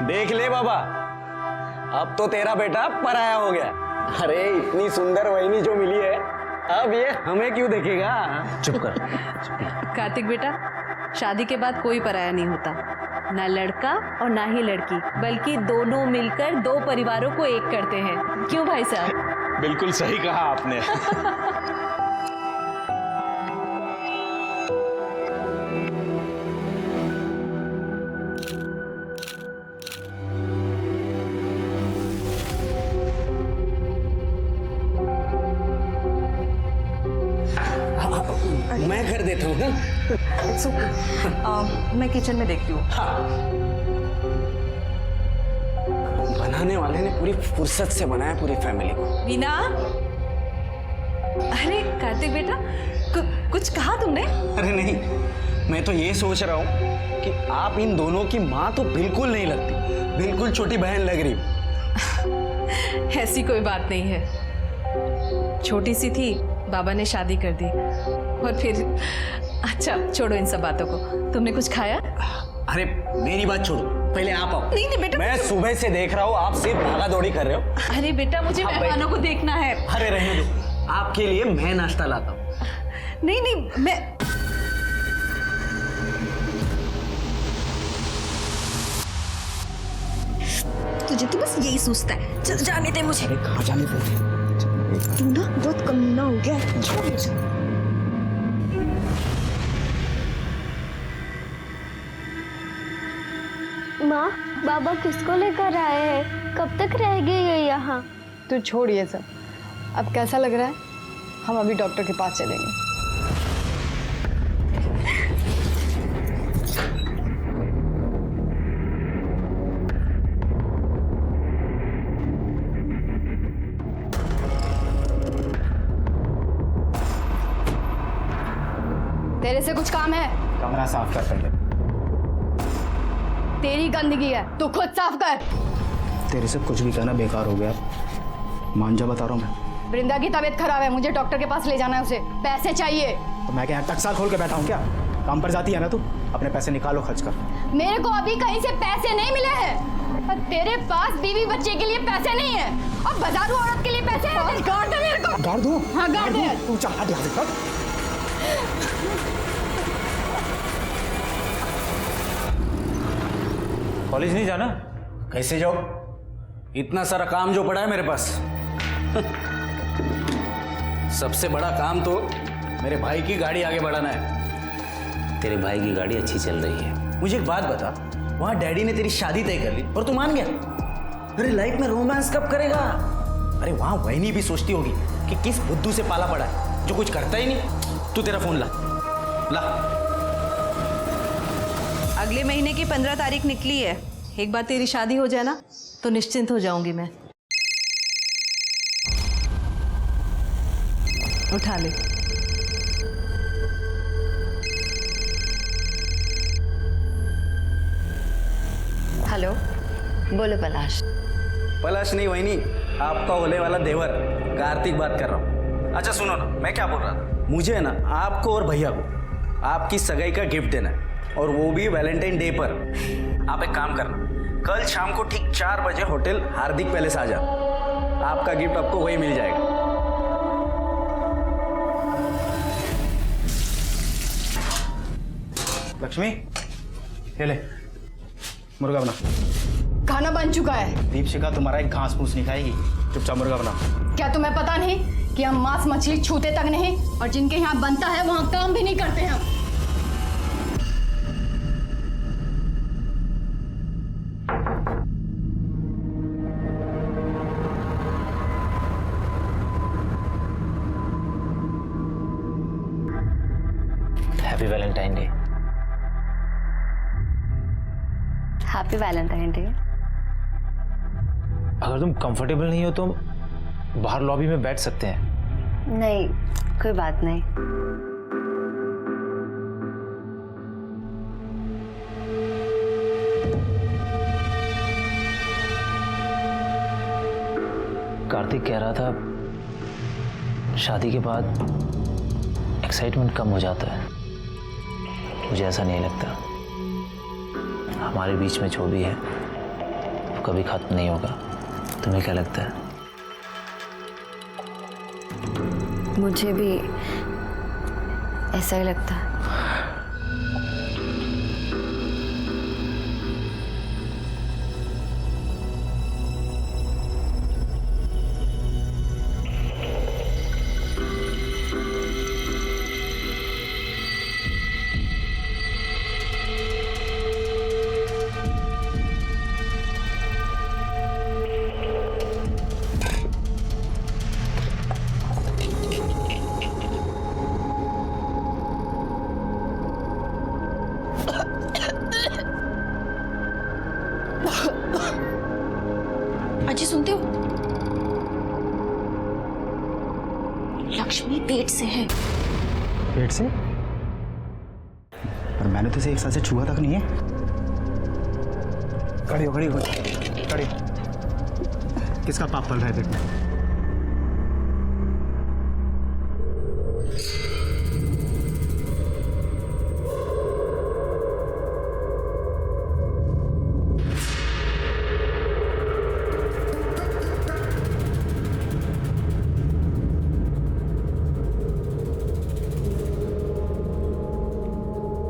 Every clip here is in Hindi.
देख ले बाबा, अब तो तेरा बेटा पराया हो गया। अरे इतनी सुंदर वहिनी जो मिली है, अब ये हमें क्यों देखेगा? चुप कर। कार्तिक बेटा, शादी के बाद कोई पराया नहीं होता, ना लड़का और ना ही लड़की, बल्कि दोनों मिलकर दो परिवारों को एक करते हैं। क्यों भाई साहब? बिल्कुल सही कहा आपने। मैं कर देता हूँ। मैं किचन में देखती हूँ। बनाने वाले ने पूरी फुर्सत से बनाया पूरी फैमिली को। वीना, अरे कार्तिक बेटा, कुछ कहा तुमने? अरे नहीं, मैं तो ये सोच रहा हूँ कि आप इन दोनों की माँ तो बिल्कुल नहीं लगती, बिल्कुल छोटी बहन लग रही। ऐसी कोई बात नहीं है, छोटी सी थी, बाबा ने शादी कर दी और फिर। अच्छा छोड़ो इन सब बातों को, तुमने कुछ खाया? अरे मेरी बात छोड़ो, पहले आप आओ। नहीं नहीं बेटा, मैं सुबह से देख रहा हूँ आप सिर्फ भागा दौड़ी कर रहे हो। अरे बेटा, मुझे मेहमानों को देखना है। अरे रहने दो, आपके लिए मैं नाश्ता लाता हूँ। नहीं नहीं, मैं तुझे तो बस यही सोचता है। चल जाने दे मुझे। अरे कहाँ जाने दे? तू ना बहुत कमीना हो गया है। छोड़ मुझे। माँ, बाबा किसको लेकर आए हैं? कब तक रहेंगे ये यहाँ? तू छोड़ ये सब। अब कैसा लग रहा है? हम अभी डॉक्टर के पास चलेंगे। तेरे से कुछ काम है? कमरा साफ कर पहले। तेरी गंदगी है, तू खुद साफ कर। तेरे से कुछ भी कहना बेकार हो गया, मान जा, बता रहा हूँ मैं। वृंदा की तबीयत खराब है, मुझे डॉक्टर के पास ले जाना है, उसे पैसे चाहिए। तो मैं क्या यहाँ टकसाल खोल के बैठा हूँ क्या? काम पर जाती है ना तू, अपने पैसे निकालो, खर्च कर। मेरे को अभी कहीं से पैसे नहीं मिले हैं। और तेरे पास बीवी बच्चे के लिए पैसे नहीं है, और बाजारू औरत के लिए पैसे हैं। गाड़ दे मेरे को। गाड़ दूँ? हाँ गाड़ दे। तू चाह हट यहाँ से। कॉलेज नहीं जाना? कैसे जाओ? इतना सारा काम जो पड़ा है मेरे पास। सबसे बड़ा काम तो मेरे भाई की गाड़ी आगे बढ़ाना है। तेरे भाई की गाड़ी अच्छी चल रही है। मुझे एक बात बता, वहां डैडी ने तेरी शादी तय कर ली और तू मान गया? अरे लाइफ में रोमांस कब करेगा? अरे वहां वही भी सोचती होगी कि किस बुद्धू से पाला पड़ा है जो कुछ करता ही नहीं। तू तेरा फोन ला ला। अगले महीने की 15 तारीख निकली है। एक बार तेरी शादी हो जाए ना तो निश्चिंत हो जाऊंगी मैं। उठा ले। हेलो, बोलो पलाश। पलाश नहीं वही नहीं, आपका होने वाला देवर कार्तिक बात कर रहा हूँ। अच्छा सुनो ना, मैं क्या बोल रहा था, मुझे ना आपको और भैया को आपकी सगाई का गिफ्ट देना है, और वो भी वैलेंटाइन डे पर। आप एक काम करना, कल शाम को ठीक 4 बजे होटल हार्दिक पैलेस आ जाना। आपका गिफ्ट आपको वही मिल जाएगा। लक्ष्मी, ये ले मुर्गा बना। खाना बन चुका है। दीपशिका तुम्हारा एक घास फूस नहीं खाएगी, चुपचाप मुर्गा बना। क्या तुम्हें पता नहीं कि हम मांस मछली छूते तक नहीं, और जिनके यहाँ बनता है वहाँ काम भी नहीं करते हम। Happy Valentine day. Happy Valentine day. अगर तुम कंफर्टेबल नहीं हो तो बाहर लॉबी में बैठ सकते हैं। नहीं, कोई बात नहीं। कार्तिक कह रहा था शादी के बाद एक्साइटमेंट कम हो जाता है। मुझे ऐसा नहीं लगता। हमारे बीच में जो भी है कभी खत्म नहीं होगा। तुम्हें क्या लगता है? मुझे भी ऐसा ही लगता है। अजी सुनते हो? लक्ष्मी पेट से है। पेट से? पर मैंने तो इसे एक साल से छुआ तक नहीं है। खड़ी हो, खड़ी हो, खड़ी। किसका पाप पल रहा है पेट में?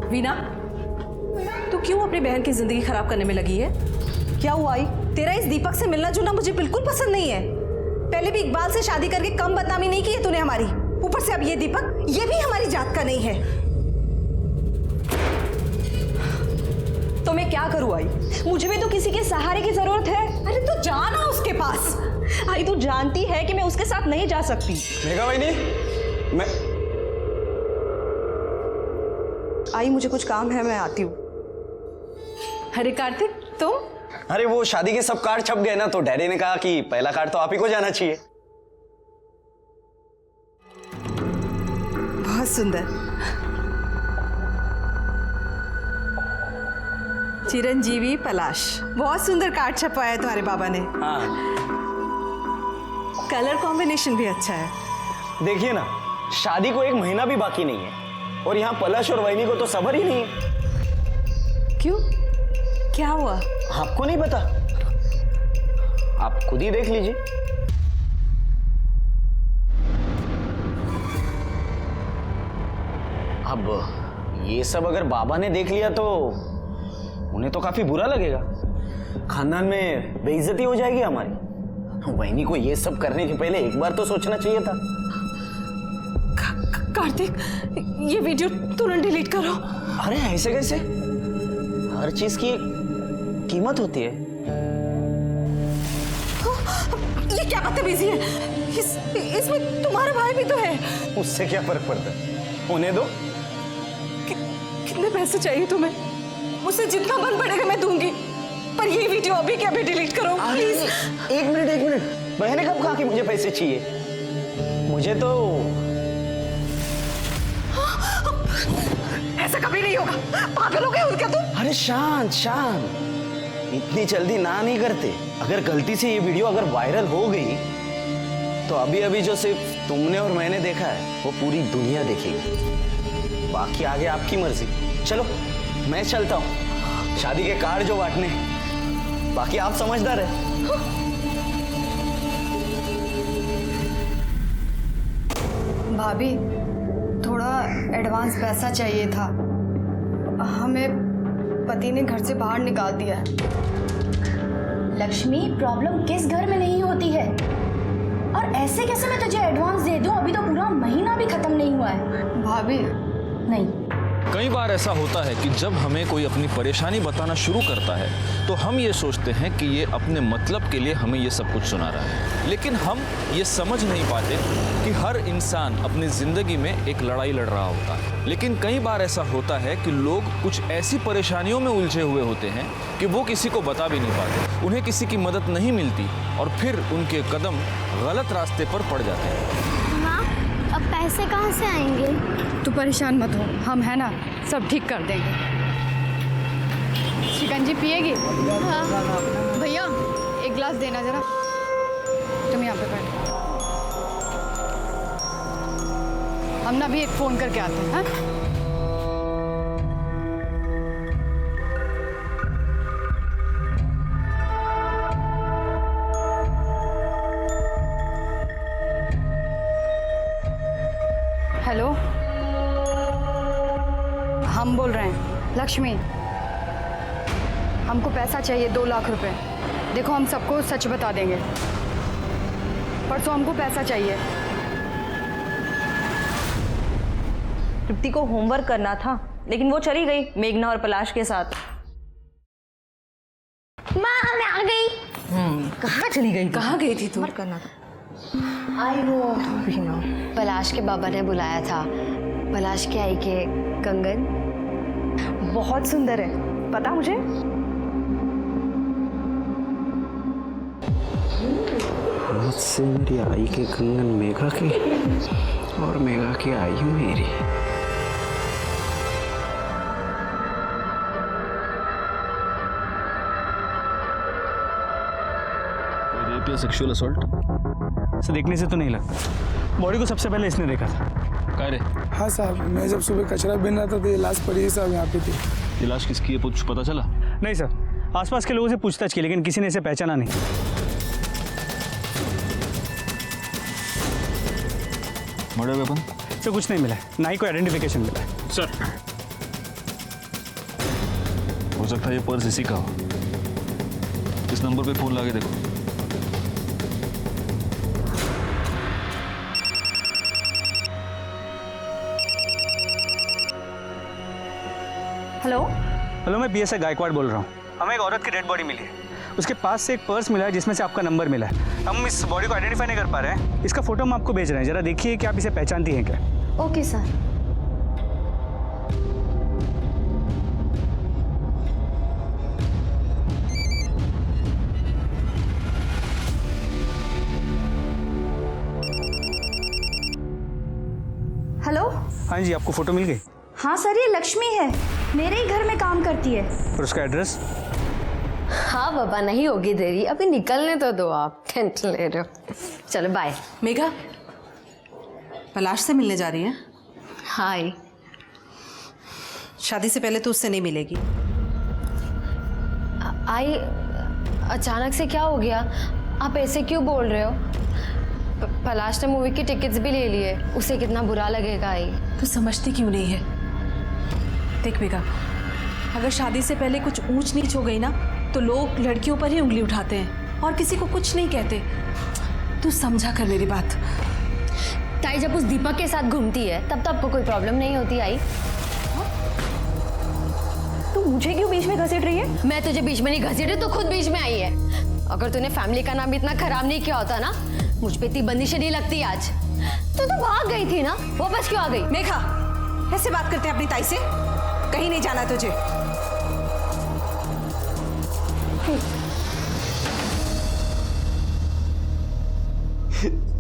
वीना, तू क्यों अपनी बहन की जिंदगी खराब करने में लगी है? क्या हुआ आई? तेरा इस दीपक से मिलना जुलना मुझे बिल्कुल पसंद नहीं है। पहले भी इकबाल से शादी करके कम बदनामी नहीं की है तूने हमारी। ऊपर से अब ये दीपक, ये भी हमारी जात का नहीं है। तो मैं क्या करूं आई? मुझे भी तो किसी के सहारे की जरूरत है। अरे तू जाना उसके पास। आई तू जानती है कि मैं उसके साथ नहीं जा सकती। मेघा वहीनी, मैं आई मुझे कुछ काम है, मैं आती हूँ। अरे कार्तिक तुम? अरे वो शादी के सब कार्ड छप गए ना, तो डैडी ने कहा कि पहला कार्ड तो आप ही को जाना चाहिए। बहुत सुंदर। चिरंजीवी पलाश, बहुत सुंदर कार्ड छपवाया है तुम्हारे बाबा ने। हाँ कलर कॉम्बिनेशन भी अच्छा है। देखिए ना, शादी को 1 महीना भी बाकी नहीं है और यहाँ पलाश और वहीनी को तो सबर ही नहीं है। क्यों, क्या हुआ? आपको नहीं पता? आप खुद ही देख लीजिए। अब ये सब अगर बाबा ने देख लिया तो उन्हें तो काफी बुरा लगेगा। खानदान में बेइज्जती हो जाएगी हमारी। वहीनी को ये सब करने के पहले एक बार तो सोचना चाहिए था। कार्तिक, ये वीडियो तुरंत डिलीट करो। अरे ऐसे कैसे? हर चीज की एक कीमत होती है। ये क्या बदतमीजी है? इसमें तुम्हारा भाई भी तो है। उससे क्या फर्क पड़ता है? होने दो। कितने पैसे चाहिए तुम्हें? मुझसे जितना मन पड़ेगा मैं दूंगी, पर ये वीडियो अभी के अभी डिलीट करो प्लीज। एक मिनट। मैंने कब कहा कि मुझे पैसे चाहिए? मुझे तो ऐसा कभी नहीं होगा। पागल हो गए हो क्या तुम? अरे शांत। इतनी जल्दी ना नहीं करते। अगर गलती से ये वीडियो अगर वायरल हो गई तो अभी अभी जो सिर्फ तुमने और मैंने देखा है वो पूरी दुनिया देखेगी। बाकी आगे आपकी मर्जी। चलो मैं चलता हूँ, शादी के कार्ड जो बांटने, बाकी आप समझदार है। भाभी, थोड़ा एडवांस पैसा चाहिए था। हमें पति ने घर से बाहर निकाल दिया है। लक्ष्मी, प्रॉब्लम किस घर में नहीं होती है? और ऐसे कैसे मैं तुझे एडवांस दे दूं? अभी तो पूरा महीना भी खत्म नहीं हुआ है। भाभी नहीं, कई बार ऐसा होता है कि जब हमें कोई अपनी परेशानी बताना शुरू करता है तो हम ये सोचते हैं कि ये अपने मतलब के लिए हमें ये सब कुछ सुना रहा है, लेकिन हम ये समझ नहीं पाते कि हर इंसान अपनी ज़िंदगी में एक लड़ाई लड़ रहा होता है। लेकिन कई बार ऐसा होता है कि लोग कुछ ऐसी परेशानियों में उलझे हुए होते हैं कि वो किसी को बता भी नहीं पाते, उन्हें किसी की मदद नहीं मिलती और फिर उनके कदम गलत रास्ते पर पड़ जाते हैं। माँ, अब पैसे कहाँ से आएंगे? तू परेशान मत हो, हम है ना, सब ठीक कर देंगे। शिकंजी पिएगी? हाँ। भैया एक गिलास देना जरा। तुम यहाँ पे बैठो, हम ना भी एक फोन करके आते हैं। हाँ? लक्ष्मी, हमको पैसा चाहिए 2 लाख रुपए। देखो हम सबको सच बता देंगे, परसों हमको पैसा चाहिए। तृप्ति को होमवर्क करना था, लेकिन वो चली गई मेघना और पलाश के साथ। माँ मैं आ गई। कहाँ चली गई? कहाँ गई थी तू? करना था। आई वो पलाश के बाबा ने बुलाया था। पलाश के आई के कंगन बहुत सुंदर है, पता मुझे। मुझसे मेरी आई के कंगन मेघा की और मेघा की आई मेरी। रेप या सेक्सुअल असॉल्ट? इसे देखने से तो नहीं लगता। बॉडी को सबसे पहले इसने देखा था। काय रे? हाँ साहब, मैं जब सुबह कचरा बिन रहा था तो ये लाश पड़ी साहब यहाँ पे थी। ये लाश किसकी है कुछ पता चला? नहीं सर, आसपास के लोगों से पूछताछ की, लेकिन किसी ने इसे पहचाना नहीं। Murder weapon? सर कुछ नहीं मिला है, ना ही कोई आइडेंटिफिकेशन मिला है। सर, हो सकता है ये पर्स इसी का हो। इस नंबर पे फोन लाके देखो। हेलो, हेलो, मैं PSI गायकवाड़ बोल रहा हूँ। हमें एक औरत की डेड बॉडी मिली है। उसके पास से एक पर्स मिला है जिसमें से आपका नंबर मिला है। हम इस बॉडी को आइडेंटिफाई नहीं कर पा रहे हैं। इसका फोटो हम आपको भेज रहे हैं, जरा देखिए कि आप इसे पहचानती हैं क्या। Okay sir. हेलो। हाँ जी, आपको फोटो मिल गई? हाँ सर, ये लक्ष्मी है, मेरे ही घर में काम करती है। और उसका एड्रेस? हाँ बाबा, नहीं होगी देरी, अभी निकलने तो दो, आप टेंशन ले रहे हो। चलो बाय। मेघा, पलाश से मिलने जा रही है? हाय। शादी से पहले तो उससे नहीं मिलेगी। आई, अचानक से क्या हो गया? आप ऐसे क्यों बोल रहे हो? पलाश ने मूवी की टिकट्स भी ले लिए, उसे कितना बुरा लगेगा। आई, तू समझती क्यों नहीं है? देख मेघा, अगर शादी से पहले कुछ ऊंच नीच हो गई ना तो लोग लड़कियों पर ही उंगली उठाते हैं और किसी को कुछ नहीं कहते। तू समझा कर मेरी बात। ताई जब उस दीपक के साथ घूमती है तब तो आपको कोई प्रॉब्लम नहीं होती। आई, तू मुझे क्यों बीच में घसीट रही है? मैं तुझे बीच में नहीं घसीटी, तो खुद बीच में आई है। अगर तूने फैमिली का नाम इतना खराब नहीं किया होता ना, मुझ पे इतनी बंदिशें नहीं लगती आज। तो भाग गई थी ना, वापस क्यों आ गई? मेघा, ऐसे बात करते हैं अपनी ताई से? कहीं नहीं जाना तुझे।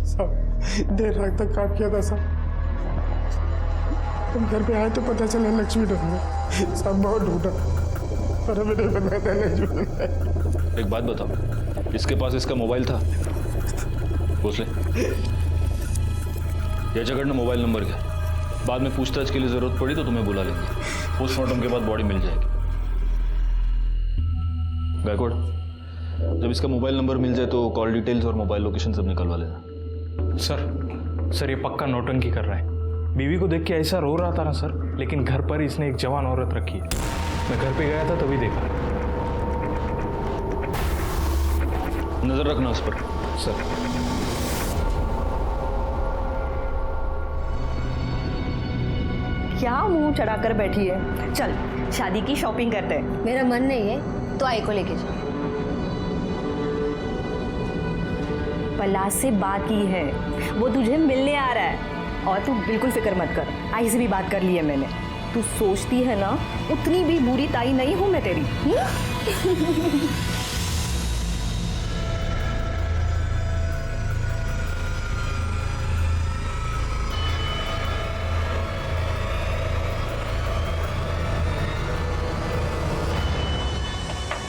साहब देर रात तक काम किया था साहब। हम घर पे आए तो पता चला लक्ष्मी ढूंढ गई साहब। बहुत ढूंढा पर हमें नहीं बनाया था लक्ष्मी। एक बात बताओ, इसके पास इसका मोबाइल था? पूछ ले। याच्याकडनं मोबाइल नंबर क्या? बाद में पूछताछ के लिए जरूरत पड़ी तो तुम्हें बुला लेंगे। पोस्टमार्टम के बाद बॉडी मिल जाएगी। गायकवाड़, जब इसका मोबाइल नंबर मिल जाए तो कॉल डिटेल्स और मोबाइल लोकेशन सब निकलवा लेना। सर ये पक्का नौटंकी कर रहा है। बीवी को देख के ऐसा रो रहा था ना सर, लेकिन घर पर इसने एक जवान औरत रखी है। मैं घर पे गया था तभी देखा। नजर रखना उस पर। सर क्या मुंह चढ़ाकर बैठी है? चल शादी की शॉपिंग करते हैं। मेरा मन नहीं है तो आई को लेके जा। पलाश से बात की है, वो तुझे मिलने आ रहा है। और तू बिल्कुल फिक्र मत कर, आई से भी बात कर ली है मैंने। तू सोचती है ना उतनी भी बुरी ताई नहीं हूं मैं तेरी।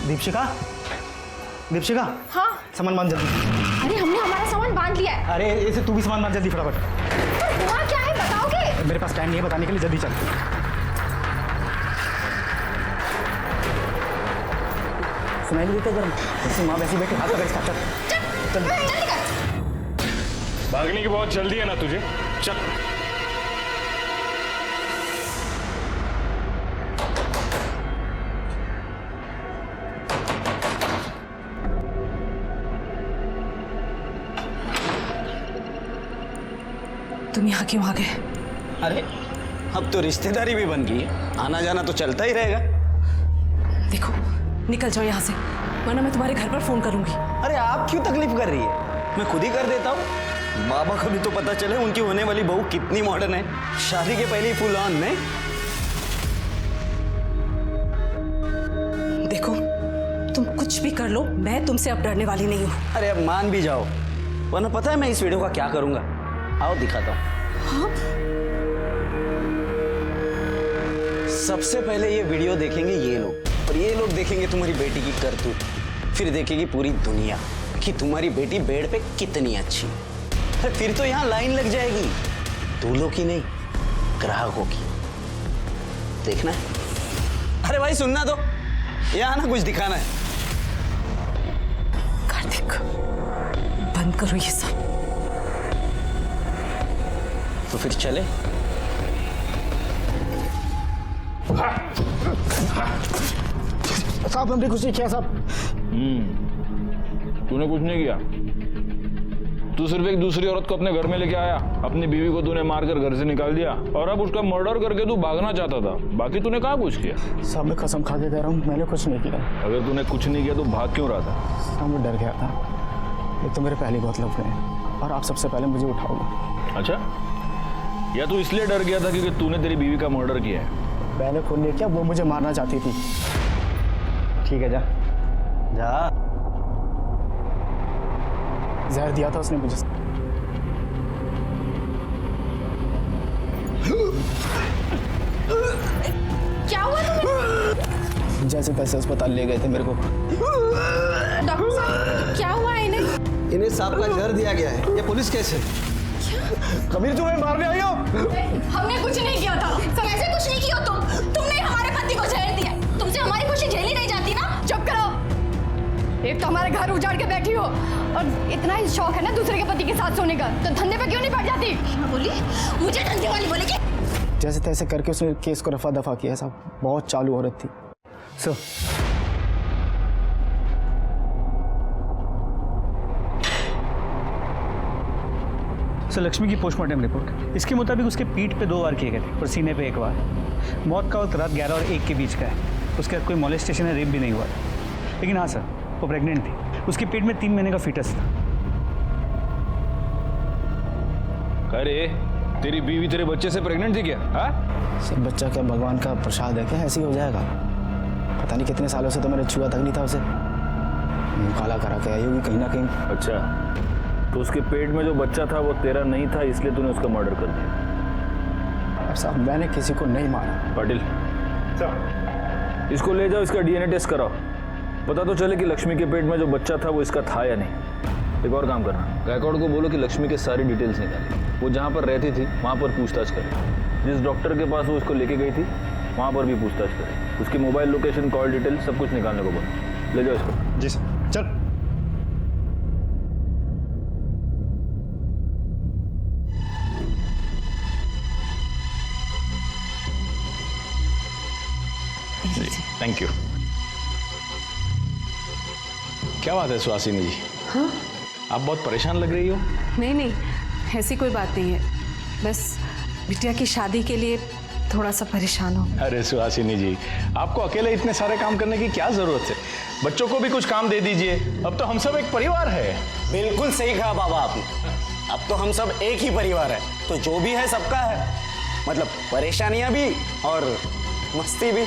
दीपशिका, दीपशिका। हाँ। सामान बांध जल्दी। अरे हमने हमारा सामान बांध लिया है। अरे इसे तू भी सामान बांध जल्दी फटाफट। पर हुआ क्या है बताओगे? मेरे पास टाइम नहीं है बताने के लिए, जल्दी चल। सुनाई नहीं देता गर्म? ऐसे माँ वैसे बैठे हाथ पकड़ इसका। चल चल जल्दी कर। भागने की बहुत जल्दी है ना तुझे? चल। तुम यहाँ क्यों आ गए? अरे अब तो रिश्तेदारी भी बन गई है, आना जाना तो चलता ही रहेगा। देखो निकल जाओ यहाँ से, वरना मैं तुम्हारे घर पर फोन करूंगी। अरे आप क्यों तकलीफ कर रही है, मैं खुद ही कर देता हूँ। बाबा को भी तो पता चले उनकी होने वाली बहू कितनी मॉडर्न है, शादी के पहले ही फुल ऑन नहीं। देखो तुम कुछ भी कर लो, मैं तुमसे अब डरने वाली नहीं हूँ। अरे अब मान भी जाओ, वरना पता है मैं इस वीडियो का क्या करूंगा, आओ दिखाता हूँ। हाँ? सबसे पहले ये वीडियो देखेंगे ये लोग, और ये लोग देखेंगे तुम्हारी बेटी की करतूत, फिर देखेगी पूरी दुनिया कि तुम्हारी बेटी बेड पे कितनी अच्छी है। फिर तो यहाँ लाइन लग जाएगी, दूल्हों की नहीं ग्राहकों की। देखना है? अरे भाई सुनना तो, यहाँ ना कुछ दिखाना है। कार्तिक बंद करो ये सब। तो फिर चले। साहब हमने कुछ नहीं किया साहब। तूने कुछ नहीं किया, तू सिर्फ एक दूसरी औरत को अपने घर में लेके आया, अपनी बीवी को तूने मारकर घर से निकाल दिया और अब उसका मर्डर करके तू भागना चाहता था। बाकी तूने कहाँ कुछ किया? साहब मैं कसम खा के कह रहा हूँ, मैंने कुछ नहीं किया। अगर तूने कुछ नहीं किया तो भाग क्यों रहा था? साहब मैं डर गया था, एक तो मेरे पहले बहुत लफड़े हैं और आप सबसे पहले मुझे उठाओगे। अच्छा, या तू इसलिए डर गया था क्योंकि तूने तेरी बीवी का मर्डर किया है? मैंने खून नहीं किया, वो मुझे मारना चाहती थी। ठीक है जा जा। जहर दिया था उसने मुझे। क्या हुआ तुम्हें? जैसे तैसे अस्पताल ले गए थे मेरे को। डॉक्टर साहब क्या हुआ है इन्हें? इन्हें सांप का जहर दिया गया है, ये पुलिस केस है। कबीर तुम्हें मारने आई हो? हमने कुछ नहीं किया था सर, ऐसे कुछ नहीं किया तुमने हमारे पति को जहर दिया, तुमसे हमारी खुशी झेली नहीं जाती ना। चुप करो, एक तो हमारे घर उजाड़ के बैठी हो और इतना ही शौक है ना दूसरे के पति के साथ सोने का, तो धंधे पे क्यों नहीं पड़ जाती? बोली मुझे धंधे वाली बोलेगी। जैसे तैसे करके उसने केस को रफा दफा किया साहब, बहुत चालू औरत थी। सर सर लक्ष्मी की पोस्टमार्टम रिपोर्ट, इसके मुताबिक उसके पीठ पे 2 वार किए गए थे और सीने पे 1 वार। मौत का वक्त रात 11 और 1 के बीच का है। उसके बाद कोई मॉलेस्टेशन या रेप भी नहीं हुआ, लेकिन हाँ सर वो प्रेग्नेंट थी, उसके पेट में 3 महीने का फीटस था। अरे तेरी बीवी तेरे बच्चे से प्रेग्नेंट थी क्या? हाँ सर बच्चा क्या भगवान का प्रसाद है क्या, ऐसे ही हो जाएगा? पता नहीं कितने सालों से तो मैंने छुआ तक नहीं था उसे, काला करा के आई होगी कहीं ना कहीं। अच्छा, तो उसके पेट में जो बच्चा था वो तेरा नहीं था, इसलिए तूने उसका मर्डर कर दिया? अब साहब मैंने किसी को नहीं मारा। पाटिल इसको ले जाओ, इसका डीएनए टेस्ट कराओ, पता तो चले कि लक्ष्मी के पेट में जो बच्चा था वो इसका था या नहीं। एक और काम करना, गायकवाड़ को बोलो कि लक्ष्मी के सारी डिटेल्स निकाले, वो जहाँ पर रहती थी वहाँ पर पूछताछ करे, जिस डॉक्टर के पास वो उसको लेके गई थी वहाँ पर भी पूछताछ करे, उसकी मोबाइल लोकेशन, कॉल डिटेल सब कुछ निकालने को बोलो। ले जाओ इसको। जी सर, चल। Thank you. क्या बात है सुहासिनी जी? हाँ? आप बहुत परेशान लग रही हो। नहीं नहीं, ऐसी कोई बात नहीं है, बस बिटिया की शादी के लिए थोड़ा सा परेशान हो। अरे सुहासिनी जी, आपको अकेले इतने सारे काम करने की क्या जरूरत है? बच्चों को भी कुछ काम दे दीजिए, अब तो हम सब एक परिवार है। बिल्कुल सही कहा बाबा आपने, अब तो हम सब एक ही परिवार है, तो जो भी है सबका है, मतलब परेशानियां भी और मस्ती भी।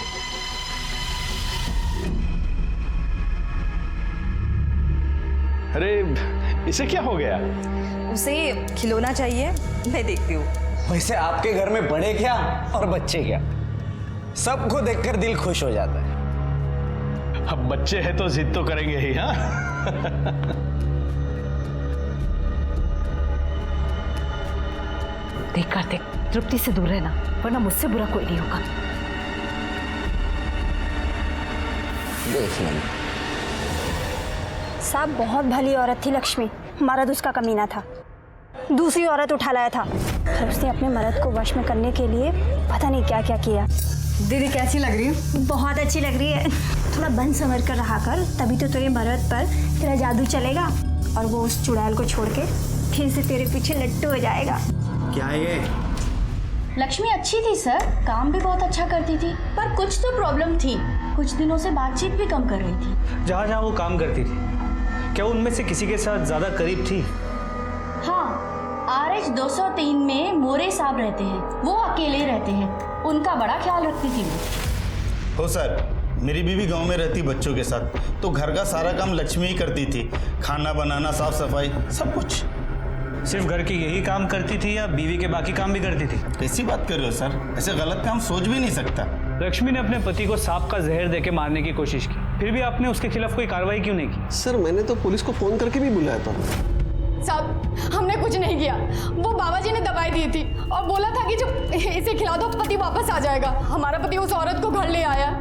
अरे इसे क्या हो गया? उसे खिलौना चाहिए, मैं देखती हूँ। वैसे आपके घर में बड़े क्या और बच्चे क्या, सबको देखकर दिल खुश हो जाता है। अब बच्चे हैं तो जिद तो करेंगे ही। हाँ देख कार्तिक, तृप्ति से दूर रहना, वरना मुझसे बुरा कोई नहीं होगा। देख लेंगे। साहब बहुत भली औरत थी लक्ष्मी, मर्द उसका कमीना था, दूसरी औरत उठा लाया था और उसने अपने मर्द को वश में करने के लिए पता नहीं क्या क्या किया। दीदी कैसी लग रही है? बहुत अच्छी लग रही है। थोड़ा बंद संवर कर रहा कर, तभी तो तेरे मर्द पर तेरा जादू चलेगा और वो उस चुड़ैल को छोड़ के फिर से तेरे पीछे लट्टू हो जाएगा। क्या है ये? लक्ष्मी अच्छी थी सर, काम भी बहुत अच्छा करती थी, पर कुछ तो प्रॉब्लम थी। कुछ दिनों से बातचीत भी कम कर रही थी। जहाँ जहाँ वो काम करती थी, क्या उनमें से किसी के साथ ज़्यादा करीब थी? हाँ, RH 203 में मोरे साहब रहते हैं, वो अकेले रहते हैं, उनका बड़ा ख्याल रखती थी वो। हो सर, मेरी बीवी गांव में रहती बच्चों के साथ, तो घर का सारा काम लक्ष्मी ही करती थी, खाना बनाना, साफ सफाई, सब कुछ। सिर्फ घर के यही काम करती थी या बीवी के बाकी काम भी करती थी? कैसी बात कर रहे हो सर, ऐसे गलत काम सोच भी नहीं सकता। लक्ष्मी ने अपने पति को सांप का जहर देके मारने की कोशिश की, फिर भी आपने उसके खिलाफ कोई कार्रवाई क्यों नहीं की? सर मैंने तो पुलिस को फोन करके भी बुलाया था। साहब हमने कुछ नहीं किया, वो बाबा जी ने दवाई दी थी और बोला था कि जो इसे खिला दो पति वापस आ जाएगा। हमारा पति उस औरत को घर ले आया।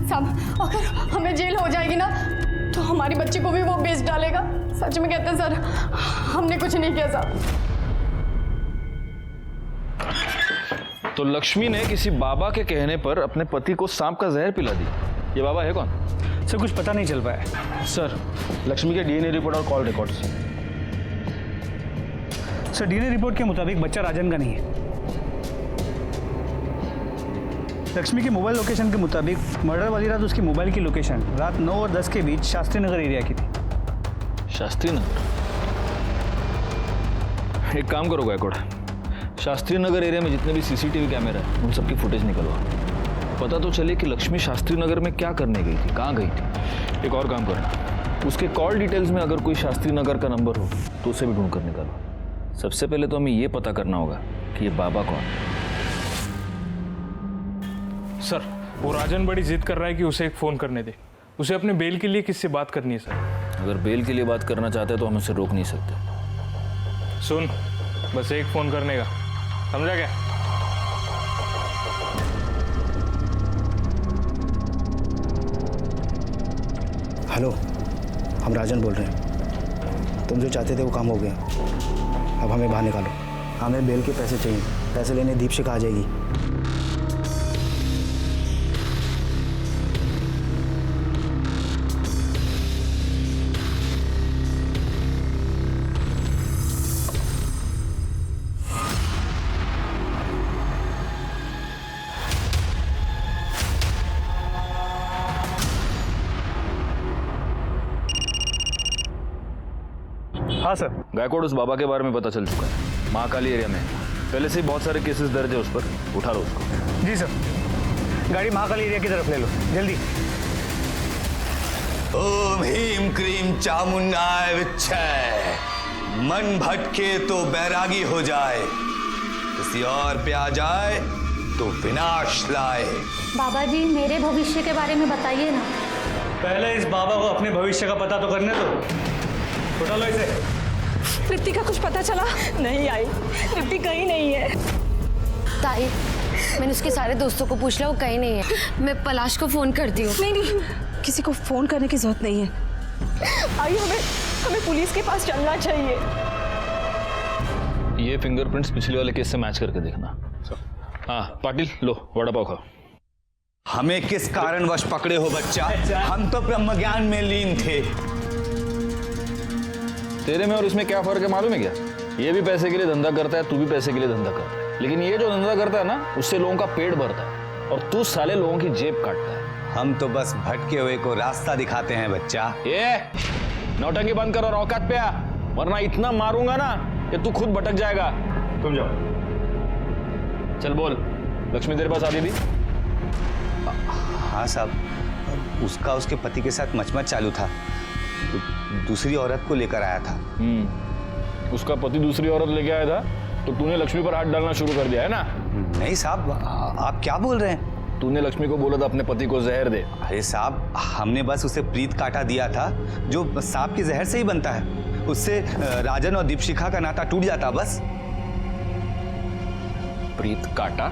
साहब अगर हमें जेल हो जाएगी ना तो हमारी बच्ची को भी वो बेच डालेगा। सच में कहते हैं सर, हमने कुछ नहीं किया साहब। तो लक्ष्मी ने किसी बाबा के कहने पर अपने पति को सांप का जहर पिला दी। ये बाबा है कौन? सर कुछ पता नहीं चल पाया। सर लक्ष्मी के DNA रिपोर्ट और call records. Sir DNA report के मुताबिक बच्चा राजन का नहीं है। लक्ष्मी के मोबाइल लोकेशन के मुताबिक मर्डर वाली रात उसकी मोबाइल की लोकेशन रात 9 और 10 के बीच शास्त्री नगर एरिया की थी। शास्त्री नगर? एक काम करो गायकवाड़, शास्त्री नगर एरिया में जितने भी CCTV कैमरा है उन सबकी फुटेज निकलवा, पता तो चले कि लक्ष्मी शास्त्री नगर में क्या करने गई थी, कहाँ गई थी। एक और काम करना, उसके कॉल डिटेल्स में अगर कोई शास्त्री नगर का नंबर हो तो उसे भी ढूंढ कर निकालो। सबसे पहले तो हमें ये पता करना होगा कि ये बाबा कौन है। सर वो राजन बड़ी जिद कर रहा है कि उसे एक फ़ोन करने दे, उसे अपने बेल के लिए किससे बात करनी है सर। अगर बेल के लिए बात करना चाहते हैं तो हम उसे रोक नहीं सकते। सुन, बस एक फ़ोन करने का, समझा क्या? हेलो, हम राजन बोल रहे हैं। तुम जो चाहते थे वो काम हो गया, अब हमें बाहर निकालो। हमें बेल के पैसे चाहिए, पैसे लेने दीपशिखा आ जाएगी। हाँ सर। गायकवाड़, उस बाबा के बारे में पता चल चुका है, महाकाली एरिया में पहले से ही बहुत सारे केसेस दर्ज है उस पर, उठा लो उसको। जी सर, गाड़ी महाकाली एरिया की तरफ ले लो, जल्दी। ओम ह्रीम क्रीम चामुंडाय विच्छय, मन भटके तो बैरागी हो जाए, किसी और पे आ जाए तो विनाश लाए। बाबा जी मेरे भविष्य के बारे में बताइए ना। पहले इस बाबा को अपने भविष्य का पता तो करने दो। उठा लो इसे। तृप्ति का कुछ पता चला? नहीं आई, तृप्ति कहीं नहीं है। ताई, मैंने उसके सारे दोस्तों को पूछ लिया, वो कहीं नहीं है। मैं पलाश को फोन करती हूँ। नहीं नहीं, किसी को फोन करने की जरूरत नहीं है। आइए, हमें पुलिस के पास चलना चाहिए। ये फिंगरप्रिंट्स पिछले वाले केस से मैच करके देखना। हाँ पाटिल, लो वड़ा पाव खाओ। हमें किस कारणवश पकड़े हो बच्चा? हम तो ब्रह्म ज्ञान में लीन थे। तेरे में और इसमें क्या फर्क है मालूम है क्या? ये भी पैसे के लिए धंधा करता है, तू भी पैसे के लिए धंधा करता है, लेकिन ये जो धंधा करता है ना उससे लोगों का पेट भरता है और तू साले लोगों की जेब काटता है। हम तो बस भटके हुए को रास्ता दिखाते हैं बच्चा। ये नौटंकी बंद कर और औकात पे आ, वरना इतना मारूंगा ना कि तू खुद भटक जाएगा। तुम जाओ। चल बोल, लक्ष्मी तेरे पास आती थी? हाँ साहब, उसका उसके पति के साथ मचमच चालू था, तो दूसरी औरत को लेकर आया था। उसका पति दूसरी औरत लेके आया था तो तूने लक्ष्मी पर हाथ डालना शुरू कर दिया है ना? नहीं साहब, आप क्या बोल रहे हैं? तूने लक्ष्मी को बोला था अपने पति को जहर दे। अरे साहब, हमने बस उसे प्रीत काटा दिया था जो सांप के जहर से ही बनता है। उससे राजन और दीपशिखा का नाता टूट जाता बस। प्रीत काटा?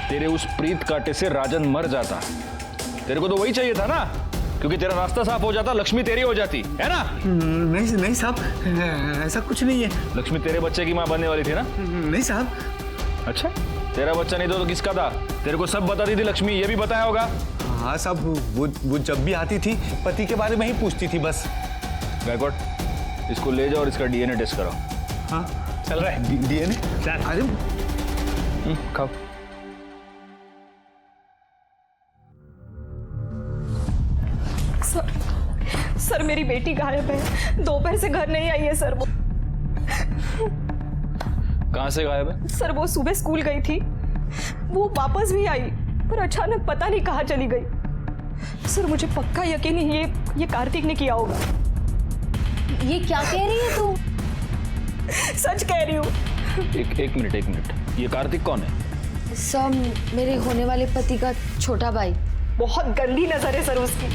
तेरे उस प्रीत काटे से राजन मर जाता। तेरे को तो वही चाहिए था ना, क्योंकि तेरा रास्ता साफ हो जाता, लक्ष्मी तेरी हो जाती है ना? नहीं साहब, ऐसा कुछ नहीं है। लक्ष्मी तेरे बच्चे की माँ बनने वाली थी ना? नहीं साहब। अच्छा, तेरा बच्चा नहीं तो किसका था? तेरे को सब बताती थी लक्ष्मी, ये भी बताया होगा। हाँ साहब, वो जब भी आती थी पति के बारे में ही पूछती थी बस। गायकवाड़, इसको ले जाओ और इसका DNA टेस्ट कराओ। हाँ चल रहा है डीएनए। अरे खाओ। सर मेरी बेटी गायब है, दोपहर से घर नहीं आई है सर। वो कहाँ से गायब है? सर वो सुबह स्कूल गई थी, वो वापस भी आई पर अचानक पता नहीं कहाँ चली गई। सर मुझे पक्का यकीन है ये कार्तिक ने किया होगा। ये क्या कह रही है तू? सच कह रही हूँ। एक मिनट, ये कार्तिक कौन है? सर मेरे होने वाले पति का छोटा भाई। बहुत गंदी नजर है सर उसकी।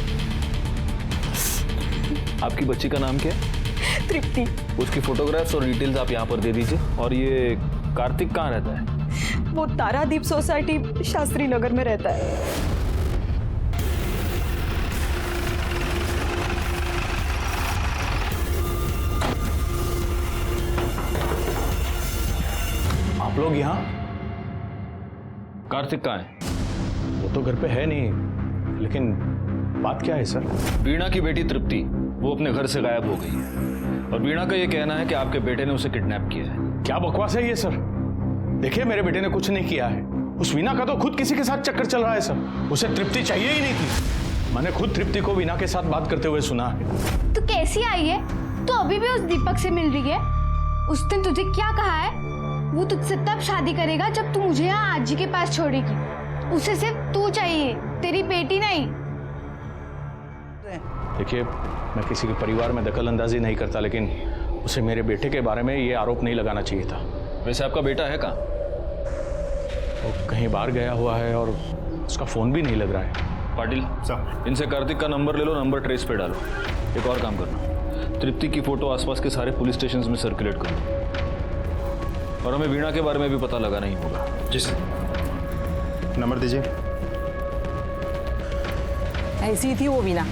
आपकी बच्ची का नाम क्या है? तृप्ति। उसकी फोटोग्राफ्स और डिटेल्स आप यहाँ पर दे दीजिए। और ये कार्तिक कहाँ रहता है? वो तारादीप सोसाइटी शास्त्री नगर में रहता है। आप लोग यहाँ? कार्तिक कहाँ है? वो तो घर पे है नहीं, लेकिन बात क्या है सर? वीणा की बेटी तृप्ति वो अपने घर से गायब हो गई है और वीणा का ये कहना है कि आपके बेटे ने उसे किडनैप किया है। क्या बकवास है ये सर? देखिए मेरे बेटे ने कुछ नहीं किया है। उस वीणा का तो खुद किसी के साथ चक्कर चल रहा है सर। उसे तृप्ति चाहिए ही नहीं थी। मैंने खुद तृप्ति को वीणा के साथ बात करते हुए सुना है। तू कैसी आई है? तू अभी भी उस दीपक से मिल रही है? उस दिन तुझे क्या कहा है? वो तुझसे तब शादी करेगा जब तू मुझे यहाँ आजी के पास छोड़ेगी। उसे सिर्फ तू चाहिए, तेरी बेटी नहीं। देखिए मैं किसी के परिवार में दखल अंदाजी नहीं करता, लेकिन उसे मेरे बेटे के बारे में ये आरोप नहीं लगाना चाहिए था। वैसे आपका बेटा है कहाँ? वो कहीं बाहर गया हुआ है और उसका फ़ोन भी नहीं लग रहा है। पाटिल साहब, इनसे कार्तिक का नंबर ले लो, नंबर ट्रेस पे डालो। एक और काम करना, तृप्ति की फोटो आसपास के सारे पुलिस स्टेशन में सर्कुलेट करो और हमें वीणा के बारे में भी पता लगाना ही होगा। जी सर। नंबर दीजिए। ऐसी थी वो वीणा।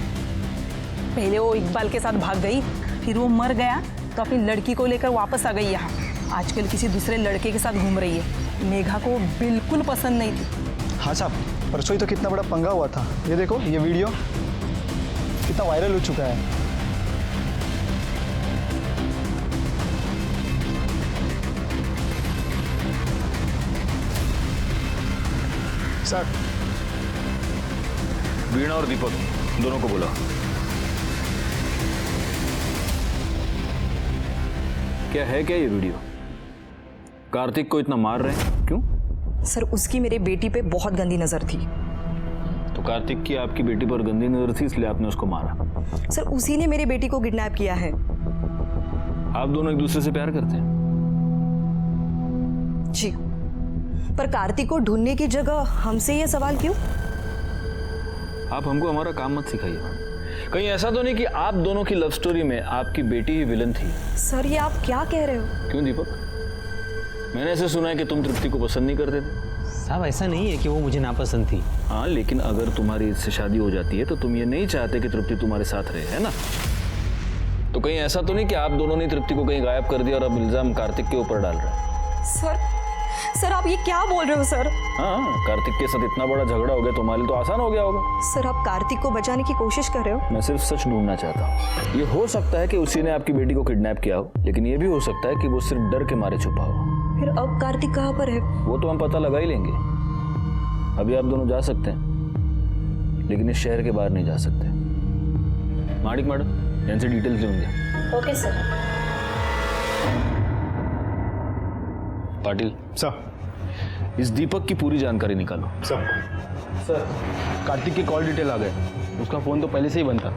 पहले वो इकबाल के साथ भाग गई, फिर वो मर गया तो अपनी लड़की को लेकर वापस आ गई यहाँ। आजकल किसी दूसरे लड़के के साथ घूम रही है। मेघा को बिल्कुल पसंद नहीं थी। हाँ साहब, परसों ही तो कितना बड़ा पंगा हुआ था। ये देखो ये वीडियो कितना वायरल हो चुका है। सर वीणा और दीपक दोनों को बुला। क्या है क्या ये वीडियो? कार्तिक को इतना मार रहे हैं क्यों? सर उसकी मेरे बेटी पे बहुत गंदी नजर थी। तो कार्तिक की आपकी बेटी पर गंदी नजर थी इसलिए आपने उसको मारा? सर उसी ने मेरी बेटी को किडनैप किया है। आप दोनों एक दूसरे से प्यार करते हैं? जी, पर कार्तिक को ढूंढने की जगह हमसे ये सवाल क्यों? आप हमको हमारा काम मत सिखाइए। कहीं ऐसा तो नहीं कि आप दोनों की लव स्टोरी में आपकी बेटी ही विलन थी? सर ये आप क्या कह रहे हो? क्यों दीपक, मैंने ऐसे सुना है कि तुम तृप्ति को पसंद नहीं करते थे। साहब ऐसा नहीं है कि वो मुझे नापसंद थी। हाँ, लेकिन अगर तुम्हारी इससे शादी हो जाती है तो तुम ये नहीं चाहते कि तृप्ति तुम्हारे साथ रहे, है ना? तो कहीं ऐसा तो नहीं कि आप दोनों ने तृप्ति को कहीं गायब कर दिया और अब इल्जाम कार्तिक के ऊपर डाल रहे हैं? सर आप ये क्या बोल रहे हो सर? हाँ, कार्तिक के साथ इतना बड़ा झगड़ा हो गया, तुम्हारे लिए तो आसान हो गया होगा। सर आप कार्तिक को बचाने की कोशिश कर रहे हो? मैं सिर्फ सच ढूंढना चाहता हूँ। ये हो सकता है कि उसी ने आपकी बेटी को किडनैप किया हो, लेकिन ये भी हो सकता है कि वो सिर्फ डर के मारे छुपा हो। फिर अब कार्तिक कहाँ पर है? वो तो हम पता लगा ही लेंगे। अभी आप दोनों जा सकते हैं, लेकिन इस शहर के बाहर नहीं जा सकते। माणिक मैडम, इनसे डिटेल्स लेंगे। Okay sir. पाटिल सर। इस दीपक की पूरी जानकारी निकालो। सर कार्तिक की कॉल डिटेल आ गए। उसका फ़ोन तो पहले से ही बंद था।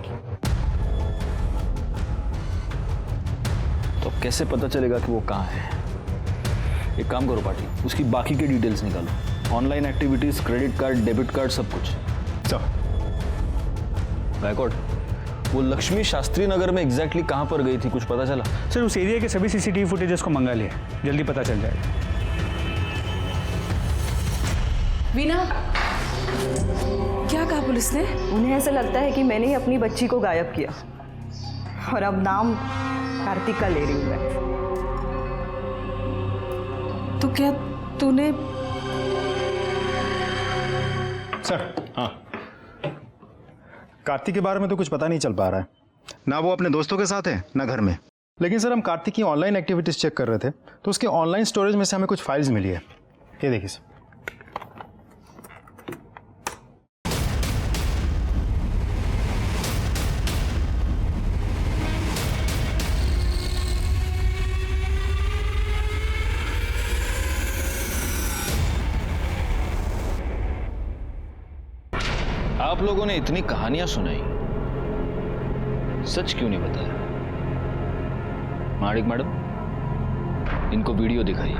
तो कैसे पता चलेगा कि वो कहाँ है? एक काम करो पाटिल, उसकी बाकी की डिटेल्स निकालो। Online activities, credit card, debit card, सब कुछ। सर। बैकवर्ड, वो लक्ष्मी शास्त्री नगर में एग्जैक्टली कहाँ पर गई थी, कुछ पता चला? सर उस एरिया के सभी सीसीटीवी फुटेजेस को मंगा लिया, जल्दी पता चल जाएगा। वीणा, क्या कहा पुलिस ने? उन्हें ऐसा लगता है कि मैंने ही अपनी बच्ची को गायब किया और अब नाम कार्तिक का ले रही हूँ मैं। तो क्या तूने? सर। हाँ, कार्तिक के बारे में तो कुछ पता नहीं चल पा रहा है। ना वो अपने दोस्तों के साथ है, ना घर में। लेकिन सर हम कार्तिक की ऑनलाइन एक्टिविटीज़ चेक कर रहे थे तो उसके ऑनलाइन स्टोरेज में से हमें कुछ फाइल्स मिली है। ये देखिए सर। आप लोगों ने इतनी कहानियां सुनाई, सच क्यों नहीं बताया? माणिक मैडम, इनको वीडियो दिखाइए।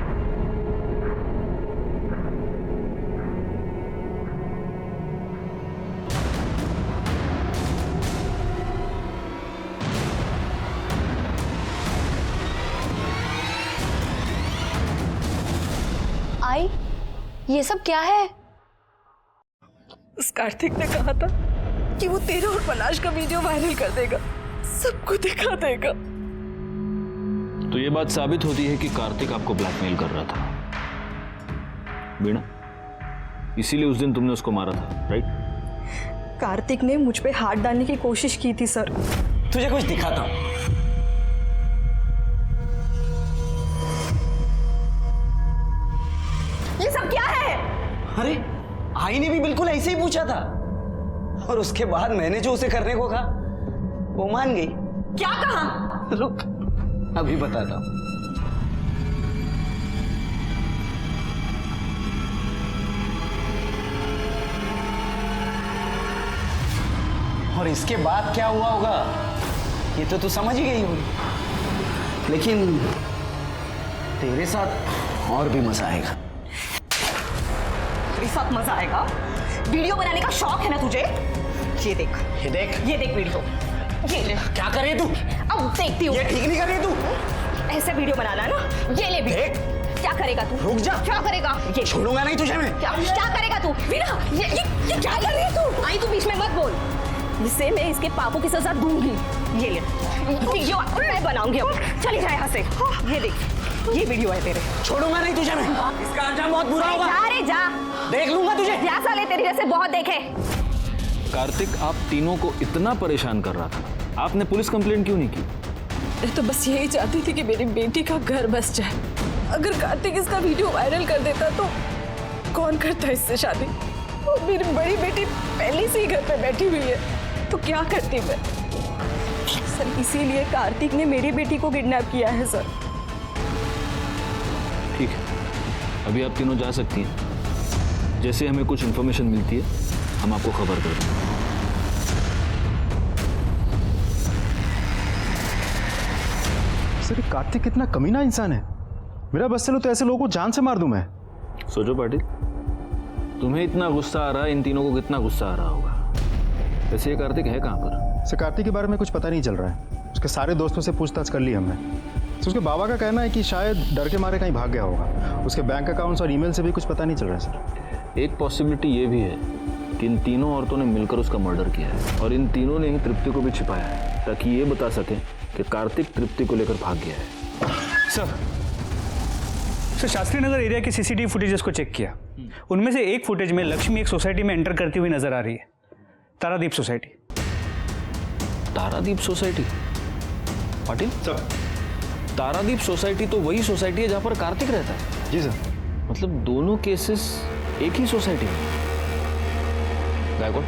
आई, ये सब क्या है? उस कार्तिक ने कहा था कि वो तेरे और पलाश का वीडियो वायरल कर देगा, सबको दिखा देगा। तो ये बात साबित होती है कि कार्तिक आपको ब्लैकमेल कर रहा था, वीणा। इसीलिए उस दिन तुमने उसको मारा था, राइट? कार्तिक ने मुझ पे हाथ डालने की कोशिश की थी सर। तुझे कुछ दिखाता हूं। ये सब क्या है? अरे आई ने भी बिल्कुल ऐसे ही पूछा था, और उसके बाद मैंने जो उसे करने को कहा वो मान गई। क्या कहा? रुक, अभी बताता हूं। और इसके बाद क्या हुआ होगा ये तो तू समझ ही गई होगी, लेकिन तेरे साथ और भी मजा आएगा। तेरे साथ मजा आएगा? वीडियो बनाने का शौक है ना तुझे? ये देख, ये देख, ये देख वीडियो। ये ले। क्या कर रही है तू? अब देखती हूँ। ये ठीक नहीं कर रही है तू। ऐसे वीडियो बनाना है ना? ये ले वीडियो। देख। क्या करेगा तू? रुक जा। क्या करेगा? ये छोड़ूंगा नहीं तुझे मैं। क्या करेगा तू? वीणा, ये क्या कर रही है तू? आई, तू बीच में मत बोल। इसे मैं इसके पापों की सजा दूंगी। ये ले वीडियो मैं बनाऊंगी अब। चली जाए यहाँ से। ये देख, ये वीडियो है तेरे। छोड़ूंगा नहीं तुझे मैं। इसका अंजाम बहुत बुरा होगा। जा रे जा, देख लूंगा तुझे। जा साले, तेरे जैसे बहुत देखे। कार्तिक आप तीनों को इतना परेशान कर रहा था, आपने पुलिस कंप्लेंट क्यों नहीं की? मैं तो बस यही चाहती थी कि मेरी बेटी का घर बस जाए। अगर कार्तिक इसका वीडियो वायरल कर देता तो कौन करता इससे शादी? और मेरी बड़ी बेटी पहले से ही घर पे बैठी हुई है, तो क्या करती मैं? सर, इसीलिए कार्तिक ने मेरी बेटी को किडनैप किया है सर। ठीक है, अभी आप तीनों जा सकती हैं। जैसे हमें कुछ इन्फॉर्मेशन मिलती है हम आपको खबर कर देंगे। सर ये कार्तिक कितना कमीना इंसान है। मेरा बस चलो तो ऐसे लोगों को जान से मार दूं मैं। सोचो पाटिल, तुम्हें इतना गुस्सा आ रहा है, इन तीनों को कितना गुस्सा आ रहा होगा। वैसे ये कार्तिक है कहाँ पर? सर कार्तिक के बारे में कुछ पता नहीं चल रहा है। उसके सारे दोस्तों से पूछताछ कर ली हमने। तो उसके बाबा का कहना है कि शायद डर के मारे कहीं भाग गया होगा। उसके बैंक अकाउंट्स और ईमेल से भी कुछ पता नहीं चल रहा है सर। एक पॉसिबिलिटी ये भी है कि इन तीनों औरतों ने मिलकर उसका मर्डर किया है, और इन तीनों ने ही तृप्ति को भी छिपाया है ताकि ये बता सके कि कार्तिक तृप्ति को लेकर भाग गया है। सर शास्त्री नगर एरिया के सीसीटीवी फुटेजेस को चेक किया। उनमें से एक फुटेज में लक्ष्मी एक सोसाइटी में एंटर करती हुई नजर आ रही है, Taradeep society. Taradeep society? Patil sir, Taradeep society तो वही सोसाइटी है जहां पर कार्तिक रहता है। जी सर। मतलब दोनों केसेस एक ही सोसाइटी में। गायकवाड़,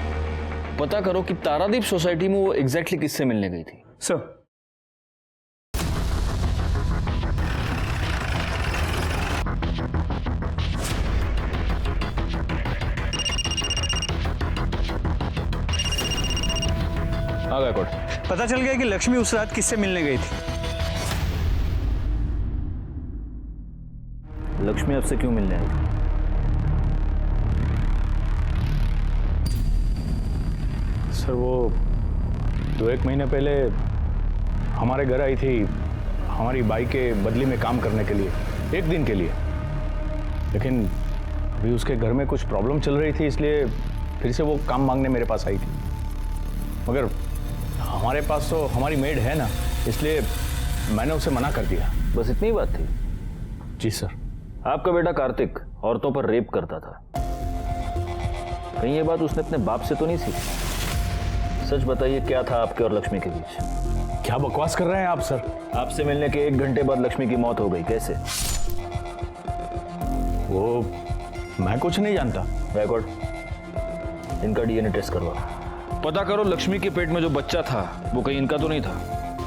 पता करो कि तारादीप सोसाइटी में वो एग्जैक्टली किससे मिलने गई थी। सर हाँ गायकवाड़, पता चल गया कि लक्ष्मी उस रात किससे मिलने गई थी। लक्ष्मी आपसे क्यों मिलने आई? सर वो 2-1 महीने पहले हमारे घर आई थी हमारी बाई के बदले में काम करने के लिए, 1 दिन के लिए। लेकिन अभी उसके घर में कुछ प्रॉब्लम चल रही थी, इसलिए फिर से वो काम मांगने मेरे पास आई थी। मगर हमारे पास तो हमारी मेड है ना, इसलिए मैंने उसे मना कर दिया। बस इतनी ही बात थी? जी सर। आपका बेटा कार्तिक औरतों पर रेप करता था, कहीं ये बात उसने अपने बाप से तो नहीं सीखी? सच बताइए, क्या था आपके और लक्ष्मी के बीच? क्या बकवास कर रहे हैं आप सर? आपसे मिलने के 1 घंटे बाद लक्ष्मी की मौत हो गई, कैसे? वो मैं कुछ नहीं जानता। रिकॉर्ड, इनका डीएनए टेस्ट करवा। पता करो लक्ष्मी के पेट में जो बच्चा था वो कहीं इनका तो नहीं था।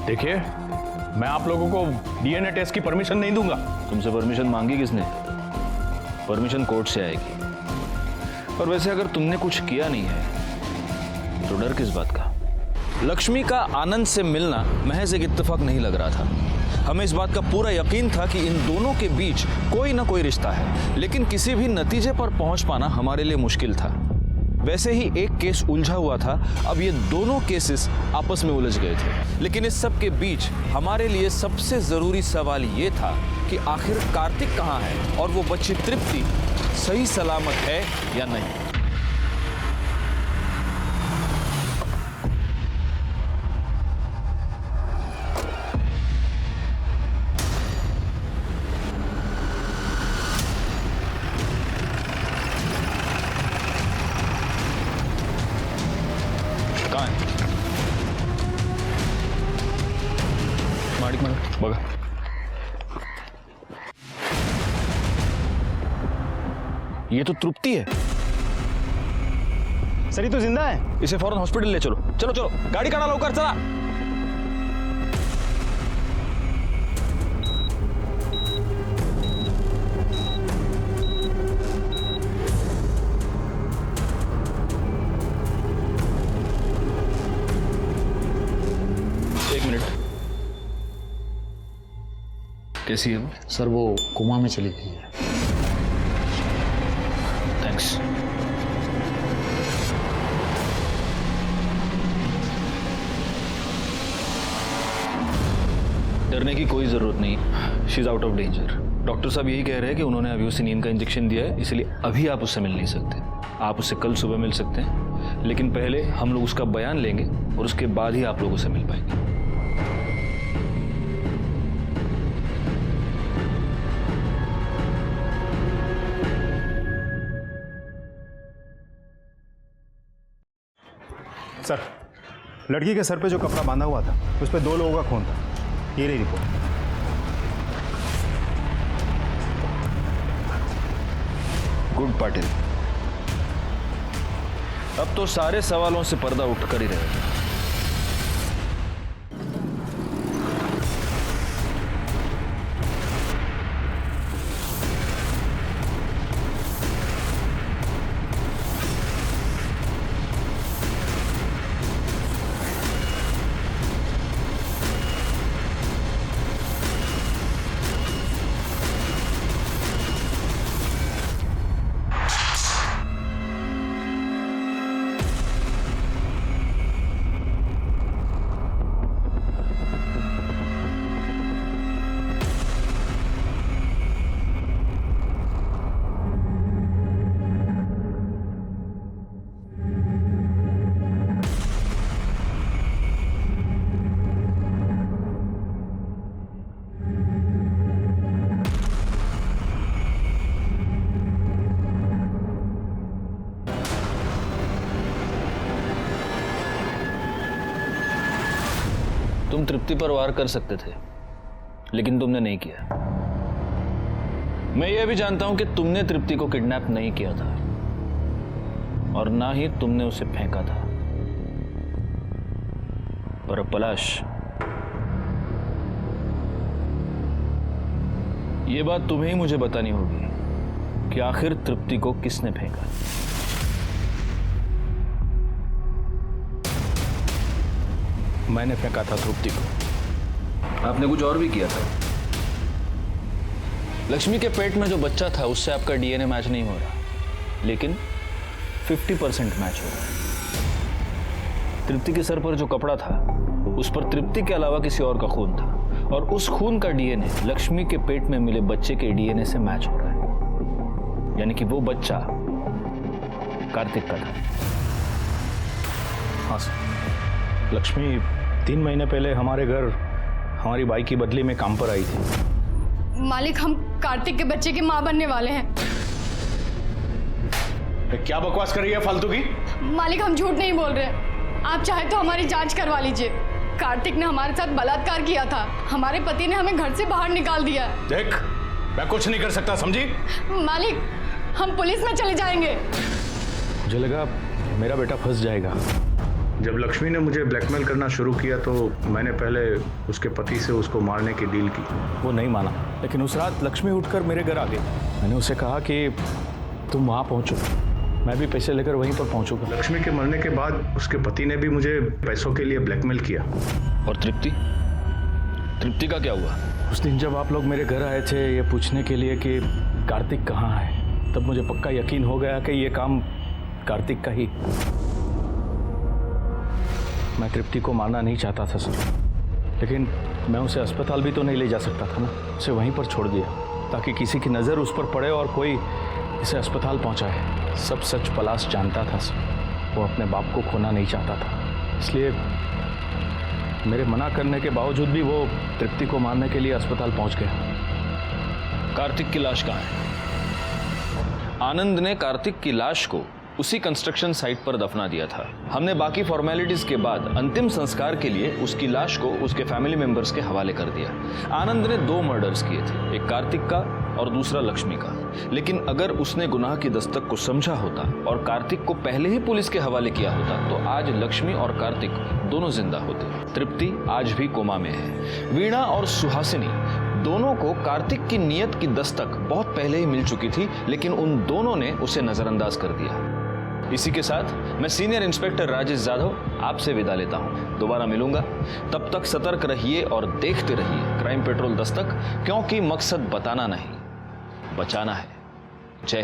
देखिए, मैं आप लोगों को डीएनए टेस्ट की परमिशन नहीं दूंगा। तुमसे परमिशन मांगी किसने? परमिशन कोर्ट से आएगी। और वैसे अगर तुमने कुछ किया नहीं है तो डर किस बात का? लक्ष्मी का आनंद से मिलना महज एक इत्तेफाक नहीं लग रहा था। हमें इस बात का पूरा यकीन था कि इन दोनों के बीच कोई ना कोई रिश्ता है, लेकिन किसी भी नतीजे पर पहुंच पाना हमारे लिए मुश्किल था। वैसे ही एक केस उलझा हुआ था, अब ये दोनों केसेस आपस में उलझ गए थे। लेकिन इस सब के बीच हमारे लिए सबसे जरूरी सवाल ये था कि आखिर कार्तिक कहाँ है और वो बच्ची तृप्ति सही सलामत है या नहीं। कहाँ है? माडिक बघा। ये तो तृप्ति है। सर ये तो जिंदा है। इसे फौरन हॉस्पिटल ले चलो। चलो चलो, गाड़ी काढ़ा लवकर, चला। एक मिनट, कैसी है वो? सर वो कोमा में चली गई है। थैंक्स। डरने की कोई जरूरत नहीं, she is out of danger. Doctor साहब यही कह रहे हैं कि उन्होंने अभी उसे नींद का इंजेक्शन दिया है, इसलिए अभी आप उससे मिल नहीं सकते। आप उससे कल सुबह मिल सकते हैं, लेकिन पहले हम लोग उसका बयान लेंगे और उसके बाद ही आप लोग उससे मिल पाएंगे। सर, लड़की के सर पे जो कपड़ा बांधा हुआ था उस पर 2 लोगों का खून था। ये रही रिपोर्ट। गुड पाटिल, अब तो सारे सवालों से पर्दा उठकर ही रहेगा। तुम तृप्ति पर वार कर सकते थे, लेकिन तुमने नहीं किया। मैं यह भी जानता हूं कि तुमने तृप्ति को किडनैप नहीं किया था और ना ही तुमने उसे फेंका था। पर पलाश, यह बात तुम्हें ही मुझे बतानी होगी कि आखिर तृप्ति को किसने फेंका। मैंने फेंका था तृप्ति को। आपने कुछ और भी किया था। लक्ष्मी के पेट में जो बच्चा था उससे आपका डीएनए मैच नहीं हो रहा, लेकिन 50% मैच हो रहा है। तृप्ति के सर पर जो कपड़ा था उस पर तृप्ति के अलावा किसी और का खून था, और उस खून का डीएनए लक्ष्मी के पेट में मिले बच्चे के डीएनए से मैच हो रहा है, यानी कि वो बच्चा कार्तिक का था। हाँ सर, लक्ष्मी 3 महीने पहले हमारे घर हमारी बाई की बदली में काम पर आई थी। मालिक, हम कार्तिक के बच्चे की माँ बनने वाले हैं। क्या बकवास कर रही है फालतू की? मालिक, हम झूठ नहीं बोल रहे। आप चाहे तो हमारी जांच करवा लीजिए। कार्तिक ने हमारे साथ बलात्कार किया था। हमारे पति ने हमें घर से बाहर निकाल दिया। देख, मैं कुछ नहीं कर सकता, समझी? मालिक, हम पुलिस में चले जाएंगे। मुझे लगा मेरा बेटा फंस जाएगा। जब लक्ष्मी ने मुझे ब्लैकमेल करना शुरू किया तो मैंने पहले उसके पति से उसको मारने की डील की। वो नहीं माना, लेकिन उस रात लक्ष्मी उठकर मेरे घर आ गई। मैंने उसे कहा कि तुम वहाँ पहुँचो, मैं भी पैसे लेकर वहीं पर पहुँचूंगा। लक्ष्मी के मरने के बाद उसके पति ने भी मुझे पैसों के लिए ब्लैकमेल किया। और तृप्ति का क्या हुआ? उस दिन जब आप लोग मेरे घर आए थे ये पूछने के लिए कि कार्तिक कहाँ है, तब मुझे पक्का यकीन हो गया कि ये काम कार्तिक का ही। मैं तृप्ति को मारना नहीं चाहता था सर, लेकिन मैं उसे अस्पताल भी तो नहीं ले जा सकता था ना। उसे वहीं पर छोड़ दिया ताकि किसी की नज़र उस पर पड़े और कोई इसे अस्पताल पहुंचाए। सब सच पलाश जानता था सर, वो अपने बाप को खोना नहीं चाहता था, इसलिए मेरे मना करने के बावजूद भी वो तृप्ति को मारने के लिए अस्पताल पहुंच गया। कार्तिक की लाश कहाँ है? आनंद ने कार्तिक की लाश को उसी कंस्ट्रक्शन साइट पर दफना दिया था। हमने बाकी फॉर्मेलिटीज के बाद अंतिम संस्कार के लिए उसकी लाश को उसके फैमिली मेंबर्स के हवाले कर दिया। आनंद ने 2 मर्डर्स किए थे, एक कार्तिक का और दूसरा लक्ष्मी का। लेकिन अगर उसने गुनाह की दस्तक को समझा होता और कार्तिक को पहले ही पुलिस के हवाले किया होता तो आज लक्ष्मी और कार्तिक दोनों जिंदा होते। तृप्ति आज भी कोमा में है। वीणा और सुहासिनी दोनों को कार्तिक की नीयत की दस्तक बहुत पहले ही मिल चुकी थी, लेकिन उन दोनों ने उसे नजरअंदाज कर दिया। इसी के साथ मैं सीनियर इंस्पेक्टर राजेश जाधव आपसे विदा लेता हूं। दोबारा मिलूंगा, तब तक सतर्क रहिए और देखते रहिए क्राइम पेट्रोल दस्तक, क्योंकि मकसद बताना नहीं, बचाना है।